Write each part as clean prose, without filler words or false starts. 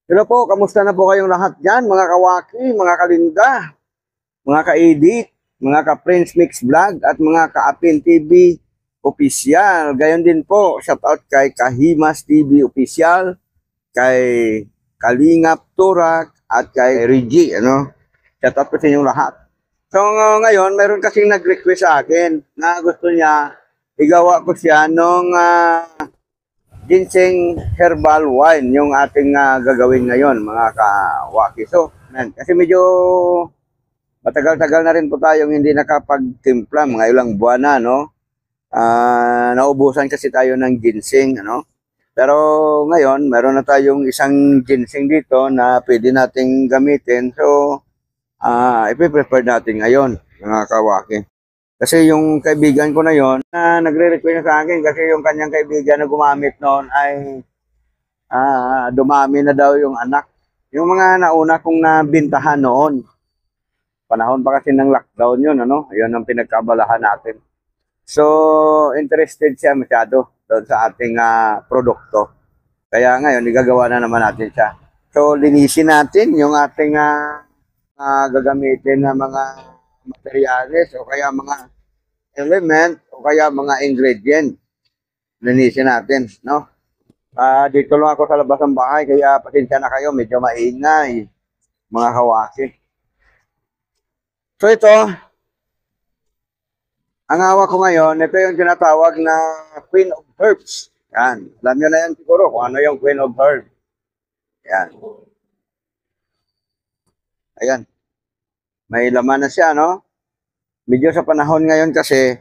Hello po, kamusta na po kayong lahat dyan, mga kawaki, mga kalinda, mga ka-edit, mga ka-Prince Mix Vlog, at mga ka-Apin TV Official. Gayon din po, shoutout kay Kahimas TV Official, kay Kalingap Turak, at kay Reggie, ano? Shoutout po sa inyong lahat. So ngayon, meron kasing nag-request sa akin na gusto niya igawa ko siya nung ginseng herbal wine yung ating gagawin ngayon, mga kawaki. So, kasi medyo matagal-tagal na rin po tayong hindi nakapagtimpla, mga ilang buwan na, no? Naubusan kasi tayo ng ginseng, ano? Pero ngayon, meron na tayong isang ginseng dito na pwede nating gamitin. So, ipiprefer natin ngayon, mga kawaki. Kasi yung kaibigan ko na yon na nagre-request sa akin kasi yung kanyang kaibigan na gumamit noon ay dumami na daw yung anak. Yung mga nauna kong nabintahan noon. Panahon pa kasi ng lockdown yun, ano? Yun ang pinagkabalahan natin. So, interested siya masyado doon sa ating produkto. Kaya ngayon, igagawa na naman natin siya. So, linisin natin yung ating gagamitin na mga materyales o kaya mga element o kaya mga ingredient. Linisin natin, no? Dito lang ako sa labas ng bahay kaya pasensya na kayo, medyo maingay, mga kawaki. So ito, ang hawak ko ngayon, ito yung tinatawag na Queen of Herbs. Yan, alam nyo na yan siguro kung ano yung Queen of Herbs. Yan. Ayan. May laman na siya, no? Medyo sa panahon ngayon kasi,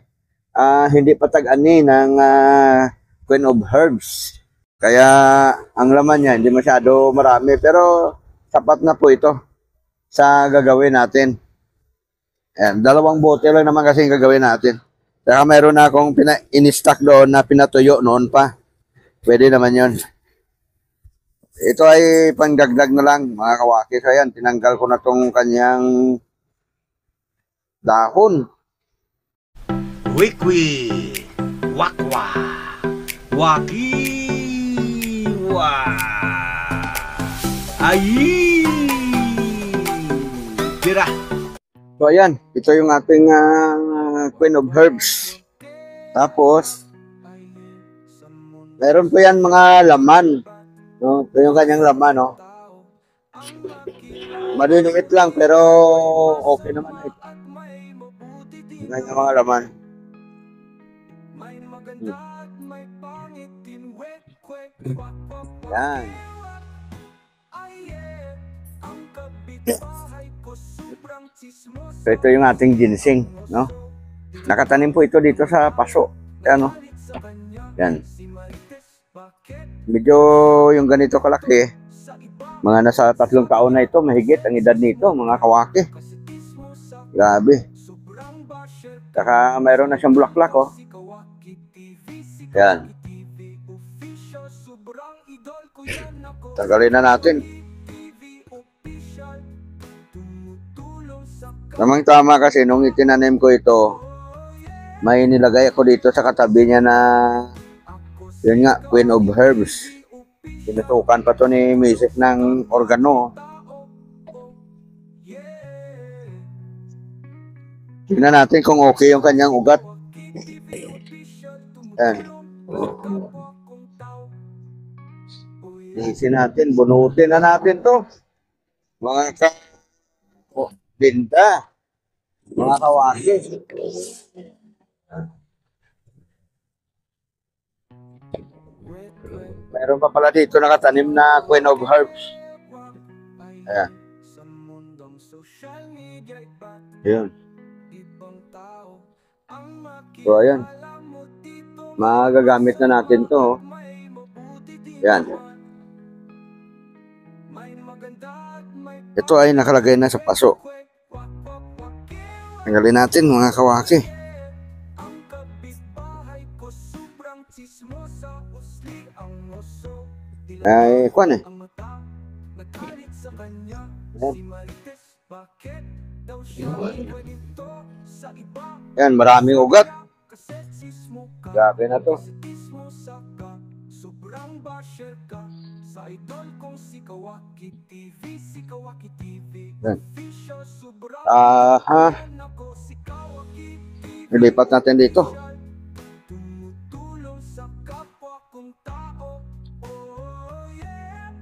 hindi pa tag-ani ng Queen of Herbs. Kaya, ang laman niya, hindi masyado marami. Pero, sapat na po ito sa gagawin natin. Ayan, 2 bote lang naman kasi yung gagawin natin. Saka mayroon na akong in-stock doon na pinatuyo noon pa. Pwede naman yon. Ito ay pangdagdag na lang, mga kawaki. So, ayan, tinanggal ko na tong kanyang dahon. Wikwi, wakwa, wakiwa, ayi, tira. So, ayan, ito yung ating Queen of Herbs. Tapos, meron po yan mga laman. No? Ito yung kanyang laman, no? Maliliit lang, pero okay naman. Yung kanyang mga laman. Yan. So, ito yung ating ginseng, no? Nakatanim po ito dito sa paso. Yan, no? Yan. Medyo yung ganito kalaki, mga nasa 3 taon na ito, mahigit ang edad nito, mga kawaki. Grabe. Saka mayroon na siyang bulaklak, oh. Yan. Tagalin na natin. Namang tama kasi nung itinanim ko ito, may nilagay ako dito sa katabi niya na yun nga, Queen of Herbs. Tinutukan pa to ni Mrs. ng organo. Tingnan natin kung okay yung kanyang ugat. Yan. Linisin natin, bunutin na natin to. Mga binta. Mga kawaki. Meron pa pala dito nakatanim na Queen of Herbs. Ayan. Ayan. So, ayan. Magagamit na natin to. Ayan. Ito ay nakalagay na sa paso. Tanggalin natin, mga kawaki. Ay, kuwan eh. Yan, maraming ugat. Grabe na to. kung basher ka sa idol kong si Kawaki TV, si Kawaki TV. Yan. Official, sobrang Aha. ako si Kawaki TV. Ilipat natin dito. Tumutulong sa kapwa kong tao. Oh yeah.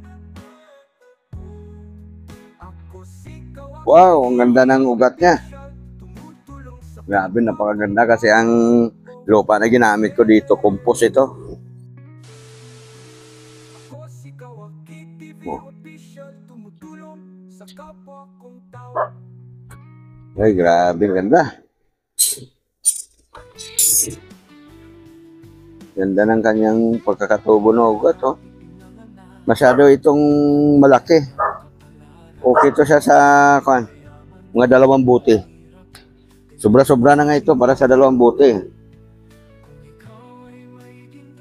Ako si Kawaki. Wow, ang ganda ng ugat niya. Tumutulong sa Grabe, napakaganda kasi ang lupa na ginamit ko dito, compost ito. ako si Kawaki TV. Oh. Official, tumutulong sa kapwa kong tao. Ay, grabe, ang ganda. Ganda ng kanyang pagkakatubo ng ugat, oh. Masyado itong malaki. Okay to siya sa mga 2 buti. Sobra-sobra na nga ito para sa 2 buti.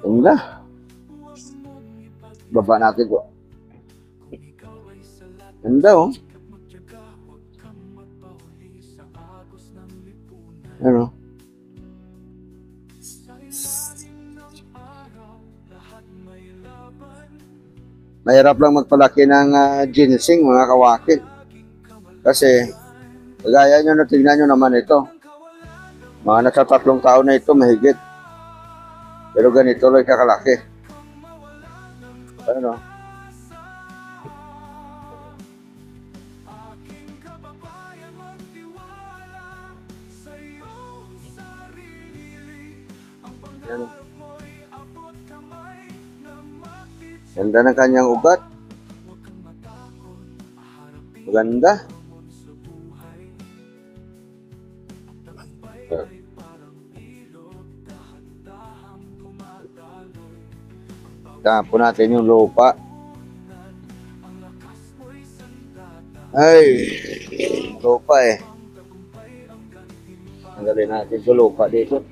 Ganda. Baba natin ko. Ganda, oh. Ano? Mahirap lang magpalaki ng ginseng, mga kawakit. Kasi, kagaya nyo na tingnan nyo naman ito. Mga nasa 3 taon na ito, mahigit. Pero ganito lang kakalaki. Ano? Yan. Ganda ng kanyang ugat. Maganda. Tapo natin yung lupa. Ay, lupa eh. Tanggalin natin yung lupa dito.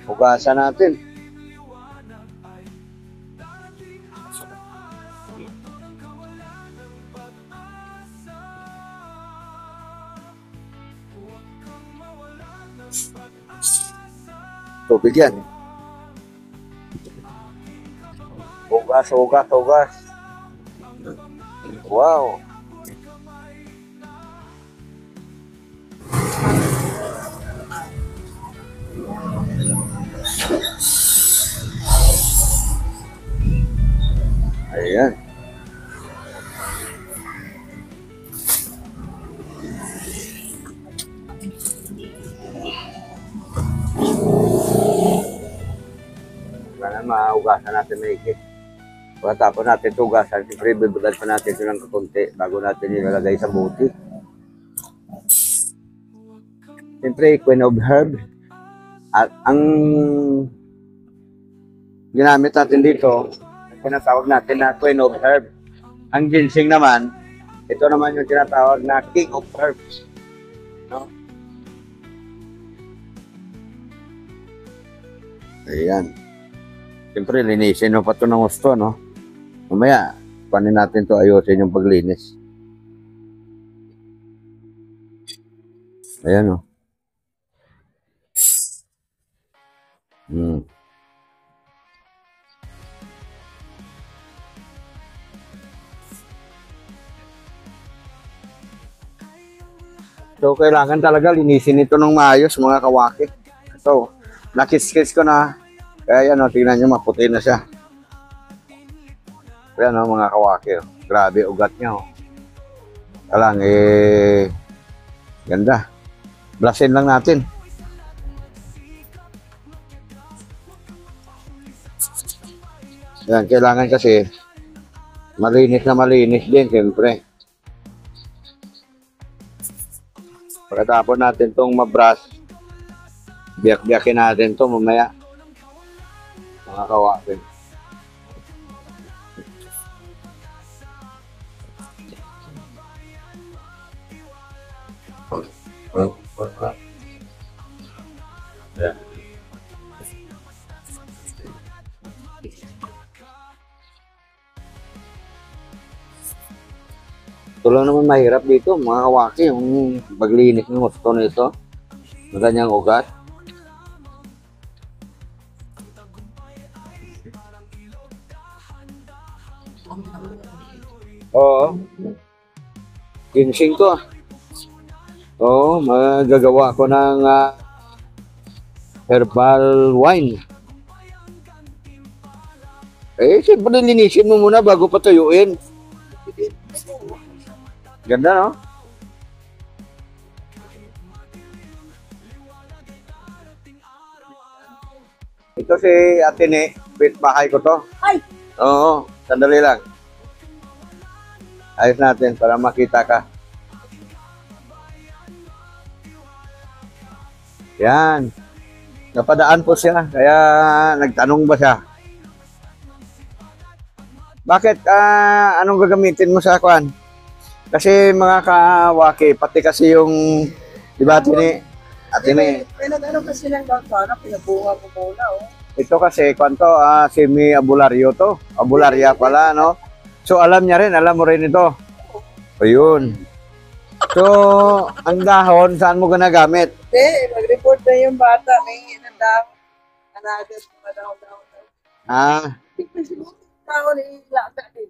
Hugasan natin. Tubig yan. Hugas, hugas, hugas. Wow. Ayan. Kailangan mahugasan natin maigit. Pagkatapos natin ito hugasan, siyempre bibigyan pa natin ito ng kakunti bago natin ilalagay sa buti. Siyempre, queen of herb. At ang ginamit natin dito, tinatawag natin na queen of herb. Ang ginseng naman, ito naman yung tinatawag na king of herbs. No? Ayan. Siyempre, linisin mo pa ito ng gusto, no? Mamaya, panin natin ito, ayusin yung paglinis. Ayan, no? So, kailangan talaga linisin ito ng maayos, mga kawaki. So, nakis-kis ko na. Kaya yan, tingnan nyo, maputi na siya. Kaya mga kawaki, oh. Grabe, ugat niya. Oh. Kalang, ganda. Blasin lang natin. Yan, kailangan kasi malinis na malinis din, siyempre. Pagkatapos natin itong mabrush, biyak-biyakin natin ito mamaya. Mga kawaki. Yan. Ito lang naman mahirap dito, mga kawaki, yung paglinis ng gusto nito. Ang kanyang ugat. Oo. Ginseng ko. Oo, magagawa ko ng herbal wine. Eh, siyempre linisin mo muna bago patuyuin. Ganda, no? Ito si Atene, bahay ko to. Ay! Oo, sandali lang. Ayos natin para makita ka. Yan. Napadaan po siya, kaya nagtanong ba siya? Bakit, anong gagamitin mo sa kwan? Kasi mga kawaki, pati kasi yung, di ba, Atene, Pinag-ano kasi ng gagana, pinabuha mo muna, oh. ito kasi, kwanto, semi-abularyo to. Abularya pala, no? So, alam niya rin, alam mo rin ito. Ayun. So, ang dahon, saan mo ginagamit? Mag-report na yung bata, may inandang, anagas, mga daw-daw. Tao na ilata din.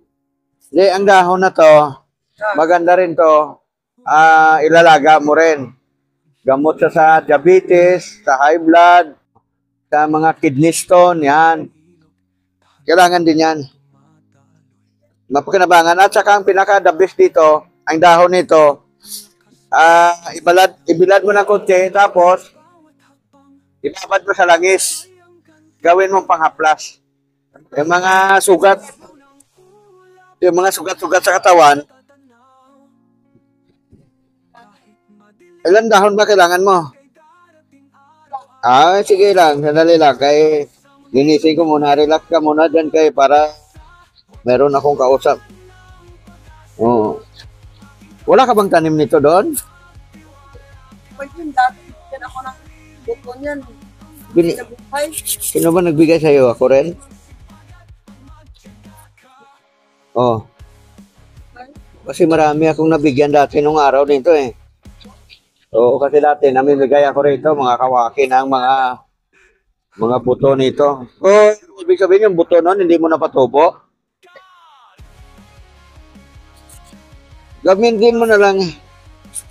Hindi, ang dahon na to, maganda rin to, ilalaga mo rin. Gamot siya sa diabetes, sa high blood, sa mga kidney stone, yan. Kailangan din yan. Mapakinabangan. At saka ang pinaka-the best dito, ang dahon nito, ibilad mo ng konti, tapos, ibabad mo sa langis. Gawin mong panghaplas. Yung mga sugat sa katawan, ilan dahon ba kailangan mo? Sige lang, sandali lang. Kaya linisin ko muna, relax ka muna dyan kay para meron akong kausap. Oo. Wala ka bang tanim nito doon? Pag yun, dati, yan ako ng buko niyan. Sa buhay. Sino ba nagbigay sa'yo? Ako rin? Oh. Kasi marami akong nabigyan dati nung araw nito eh. Oo, kasi dati namimigay ako rito mga kawaki ng mga buto nito. Oh, ibig sabihin yung buto nun, hindi mo napatubo? Gamitin mo na lang.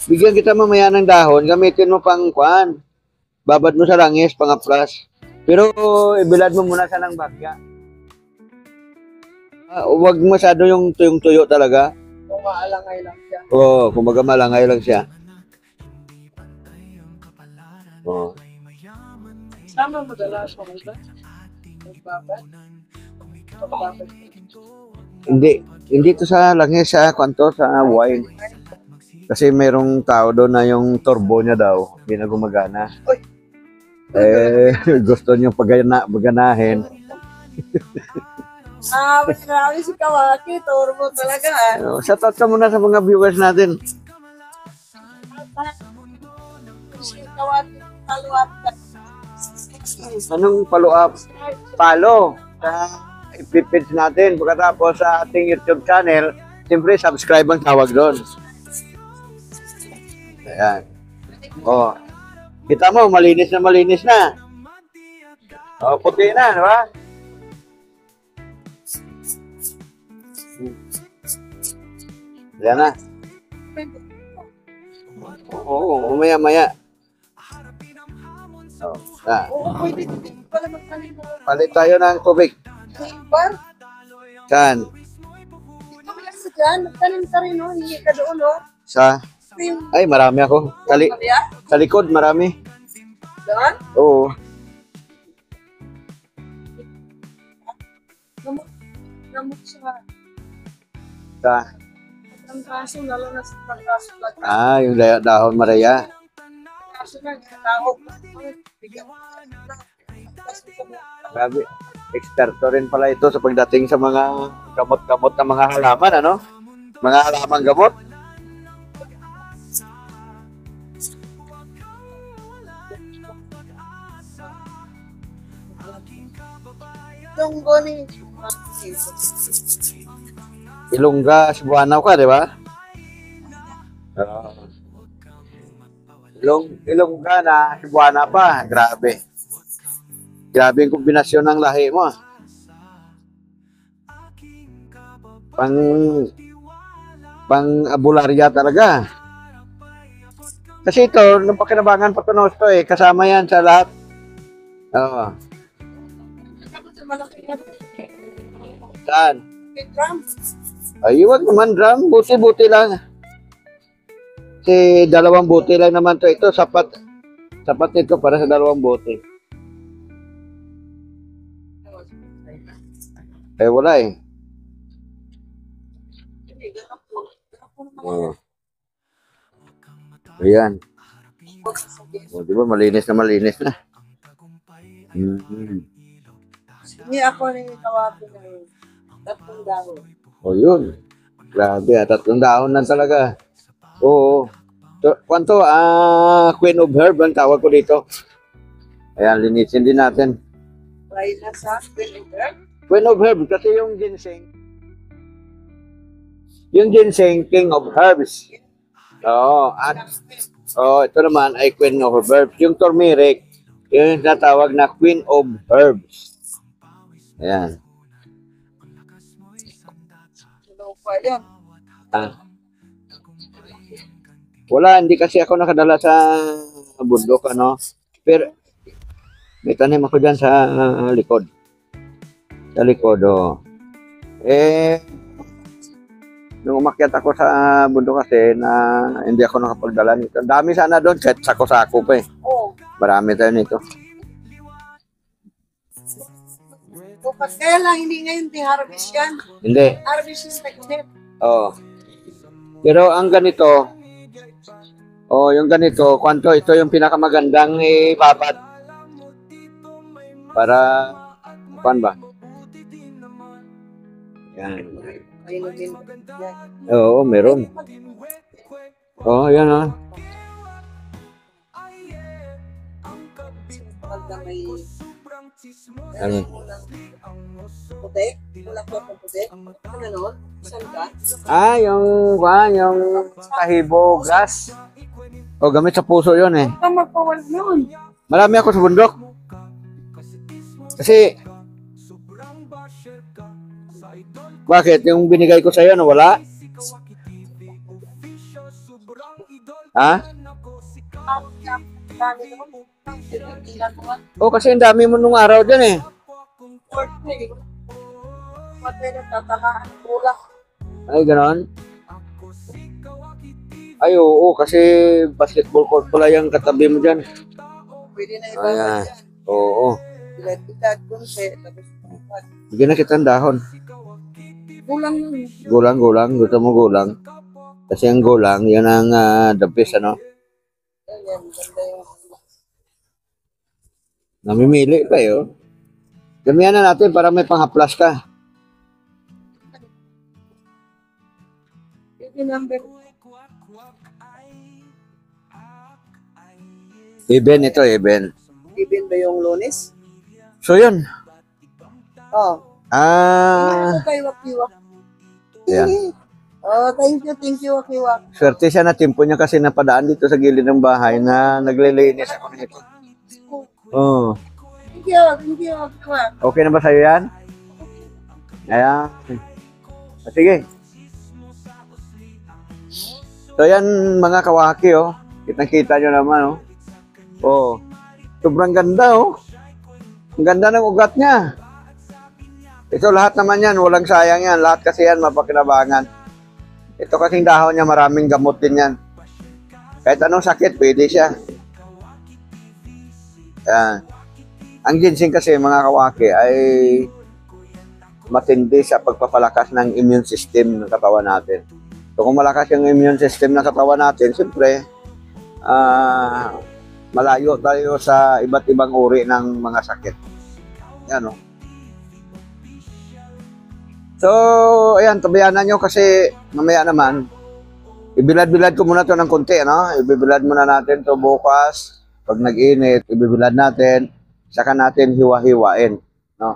Bigyan kita mamaya ng dahon, gamitin mo pang kwan. Babad mo sa langis, pang-aplas. Pero ibilad mo muna siya ng bagya. Huwag masyado yung tuyong-tuyo talaga. Kung maalangay lang siya. Oo, kumbaga malangay lang siya. Oo. Sama mo dala sa mga magbabad. Magbabad. Hindi to sa langis, sa kwanto, sa wine. Kasi merong tao doon na yung turbo niya daw, hindi na gumagana. Uy! Gusto niyong paganahin. Marami si Kawaki, turbo talaga. Shout out ka muna sa mga viewers natin. Si Kawaki, follow-up ka. Anong follow-up? Follow sa ipipage natin. Pagkatapos sa ating YouTube channel, siyempre subscribe ang tawag doon. Ayan. Oh. Kita mo, malinis na malinis na. Oh, puti na, di ba? Yan na. Oo, maya-maya. Oh, Oo, pwede pala magtanim mo. palit tayo ng tubig. Bar? Saan? Ito mo lang sa dyan, magtanim ka rin, no? Hindi ka doon, no? Sa? Yung Ay, marami ako. Maria? Sa likod, marami. Doon? Oo. Gamot siya. Sa? Ang kaso, lalo na sa pangkaso lang. Yung dahon Maria. Kaso lang, tawag mo. Bigyan mo. Grabe. Eksperto rin pala ito sa pagdating sa mga gamot-gamot na mga halaman, ano? Mga halamang gamot. Yung goni. Ilongga, Cebuanaw ka, di ba? Ilongga na, Cebuana pa. Grabe. Grabe yung kombinasyon ng lahi mo. Pang abularya talaga. Kasi ito, nung pakinabangan Patunos to eh, kasama yan sa lahat. Oo. Tapos sa malaki yan. Saan? May drum. Ay, wag naman drum. Buti-buti lang. Kasi 2 buti lang naman to. Ito, sapat. Sapat nito para sa 2 buti. Eh, wala eh. Oo. Ayan. O, di ba? Malinis na. Mm-hmm. Hindi ako nangitawapin ng 3 dahon. O, yun. Grabe, 3 dahon na talaga. Oo. So, kwanto, Queen of Herb ang tawag ko dito. Ayan, linisin din natin. Try na sa vinegar. Queen of Herb, kasi yung ginseng, King of Herbs. Oo, at ito naman ay Queen of Herbs. Yung turmeric, yung natawag na Queen of Herbs. Ayan. Ano pa yan? Wala, hindi kasi ako nakadala sa bundok, ano. Pero, may tanim ako dyan sa likod. Sa likod, oh. Nung umakyat ako sa bundok kasi na hindi ako nakapagdala nito. Dami sana doon, kahit sako-sako pa eh. Oo. Marami tayo nito. Bukas kaya lang, hindi ngayon di-harvest yan. Hindi. Harvest is like that. Oo. Pero ang ganito, yung ganito, kwanto, ito yung pinakamagandang ibabat. Para, kuan ba? Yan. Ayun din. Yan. Oo, meron. Oo, yan ah. Pag na may Ano? puti, wala ko ng puti. Ano nun? Saan ka? Yung kahibo grass. O, gamit sa puso yun eh. Ito magpawal nun. Marami ako sa bundok. Kasi, bakit? Yung binigay ko sa'yo, wala? Ha? Dami naman. Ilan mo nga? O, kasi ang dami mo nung araw dyan eh. Patay na tatakaan. Kulak. Ay, ganon. Ay, oo, kasi basketball court pala yung katabi mo dyan. Pwede na Ayan. ibabad yan. Oo. Bilad-bilad, kunse. Tapos, Bigyan na kitang dahon. kulang yun. Gulang. Gusto mo gulang. Kasi ang gulang, yun ang the best, ano? Ayan, ganda yung Namimili pa yun. Gamihan na natin para may panghaplas ka. yung number. Even ito, even. Even ba yung Lunes? So, yun. Oh. Ah, Ano kay Wakiwak? Ayan. Oh, thank you, Wakiwak. swerte siya na timpo niya kasi napadaan dito sa gilid ng bahay na naglilinis ako nito. Oh. Thank you, Wakiwak. Okay na ba sa'yo yan? Ayan. Sige. So yan mga kawaki, oh. Kitang-kita nyo naman, oh. Oh. Sobrang ganda, oh. Ang ganda ng ugat niya. Ito lahat naman yan, walang sayang yan. Lahat kasi yan mapakinabangan. Ito kasing dahon niya, maraming gamot din yan. Kahit anong sakit, pwede siya. Yan. Ang ginseng kasi mga kawaki ay matindi sa pagpapalakas ng immune system ng katawan natin. So kung malakas yung immune system ng katawan natin, siyempre, malayo tayo sa iba't ibang uri ng mga sakit. Yan, oh. So, ayan, tabayanan nyo kasi mamaya naman, ibilad-bilad ko muna to ng konti, no? Ibibilad muna natin to bukas. Pag nag-init, ibibilad natin, saka natin hiwa-hiwain, no?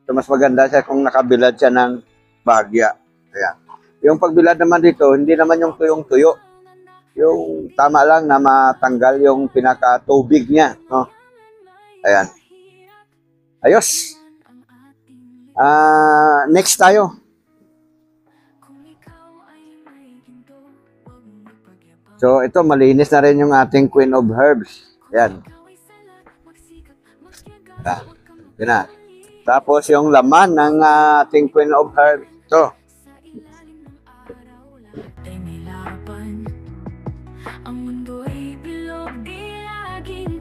So, mas maganda siya kung nakabilad siya ng bahagya. Ayan. Yung pagbilad naman dito, hindi naman yung tuyong-tuyo. Yung tama lang na matanggal yung pinaka-tubig niya, no? Ayan. Ayos. Next tayo. So, ito, malinis na rin yung ating Queen of Herbs. Ayan. Yan na. Tapos, yung laman ng ating Queen of Herbs. Ito. Ang mundo ay bilog, di laging